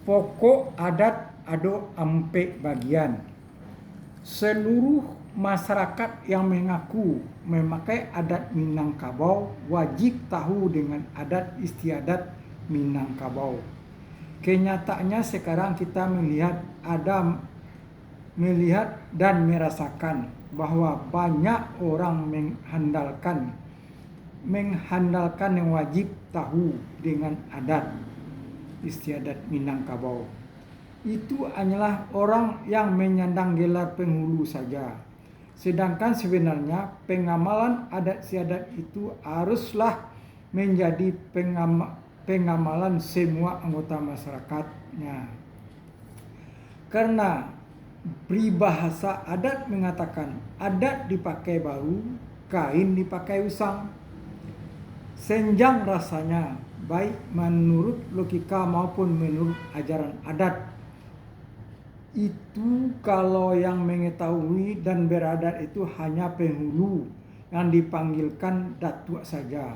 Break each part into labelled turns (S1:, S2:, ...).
S1: Pokok adat ado ampe bagian. Seluruh masyarakat yang mengaku memakai adat Minangkabau wajib tahu dengan adat istiadat Minangkabau. Kenyataannya sekarang kita melihat dan merasakan bahwa banyak orang menghandalkan yang wajib tahu dengan adat istiadat Minangkabau. Itu hanyalah orang yang menyandang gelar penghulu saja. Sedangkan sebenarnya pengamalan adat istiadat itu haruslah menjadi pengamalan semua anggota masyarakatnya. Karena peribahasa adat mengatakan adat dipakai baru, kain dipakai usang. Senjang rasanya, baik menurut logika maupun menurut ajaran adat. Itu kalau yang mengetahui dan beradat itu hanya penghulu yang dipanggilkan datuk saja.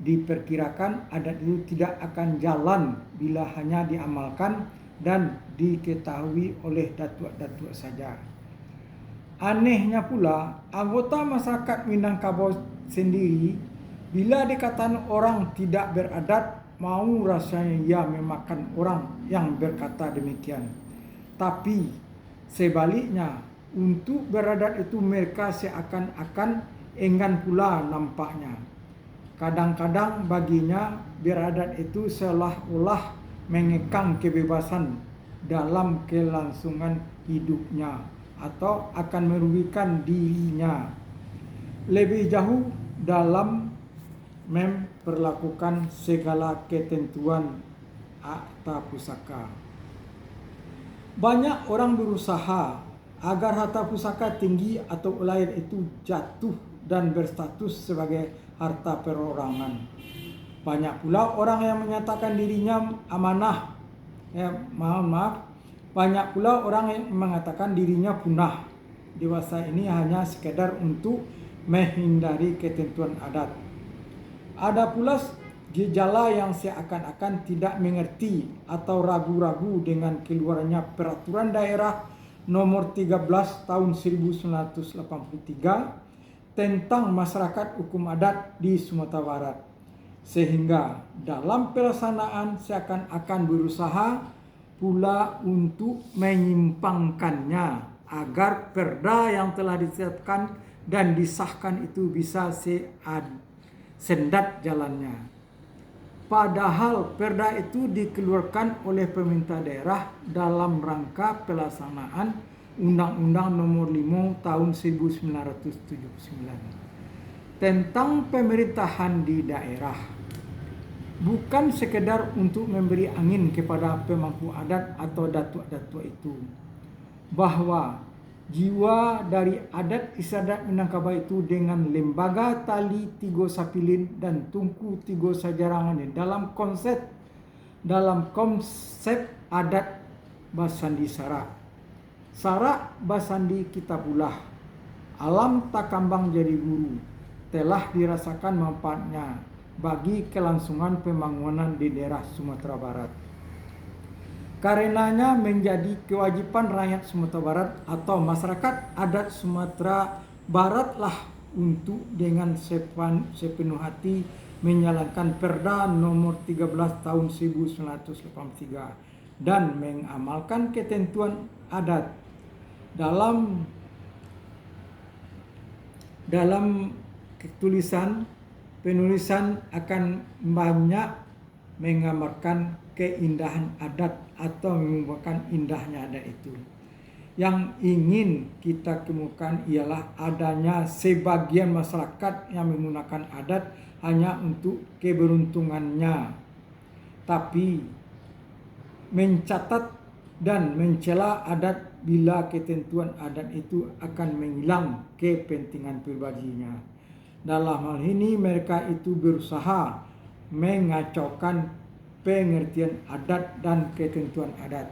S1: Diperkirakan adat itu tidak akan jalan bila hanya diamalkan dan diketahui oleh datuk-datuk saja. Anehnya pula, anggota masyarakat Minangkabau sendiri bila dikatakan orang tidak beradat, mau rasanya ia memakan orang yang berkata demikian. Tapi sebaliknya, untuk beradat itu mereka seakan-akan enggan pula nampaknya. Kadang-kadang baginya beradat itu seolah-olah mengekang kebebasan dalam kelangsungan hidupnya atau akan merugikan dirinya. Lebih jauh dalam memperlakukan segala ketentuan harta pusaka. Banyak orang berusaha agar harta pusaka tinggi atau lain itu jatuh dan berstatus sebagai harta perorangan. Banyak pula orang yang menyatakan dirinya amanah. Banyak pula orang yang mengatakan dirinya punah. Dewasa ini hanya sekedar untuk menghindari ketentuan adat. Ada pula gejala yang seakan-akan tidak mengerti atau ragu-ragu dengan keluarnya peraturan daerah nomor 13 tahun 1983 tentang masyarakat hukum adat di Sumatera Barat. Sehingga dalam pelaksanaan seakan-akan berusaha pula untuk menyimpangkannya agar perda yang telah ditetapkan dan disahkan itu bisa sendat jalannya. Padahal perda itu dikeluarkan oleh pemerintah daerah dalam rangka pelaksanaan Undang-Undang Nomor 5 Tahun 1979 tentang pemerintahan di daerah. Bukan sekedar untuk memberi angin kepada pemangku adat atau datuk-datuk itu, bahwa jiwa dari adat istiadat Minangkabau itu dengan lembaga tali tigo sapilin dan tungku tigo sajarangan dalam konsep adat basandi sarak. Sarak basandi kita pula, alam takambang jadi guru, telah dirasakan manfaatnya bagi kelangsungan pembangunan di daerah Sumatera Barat. Karenanya menjadi kewajiban rakyat Sumatera Barat atau masyarakat adat Sumatera Baratlah untuk dengan sepenuh hati menjalankan Perda nomor 13 tahun 1983 dan mengamalkan ketentuan adat dalam penulisan akan banyak menggambarkan keindahan adat atau mengungkapkan indahnya adat itu. Yang ingin kita kemukakan ialah adanya sebagian masyarakat yang menggunakan adat hanya untuk keberuntungannya, tapi mencatat dan mencela adat bila ketentuan adat itu akan menghilang kepentingan pribadinya. Dalam hal ini mereka itu berusaha mengacaukan pengertian adat dan ketentuan adat.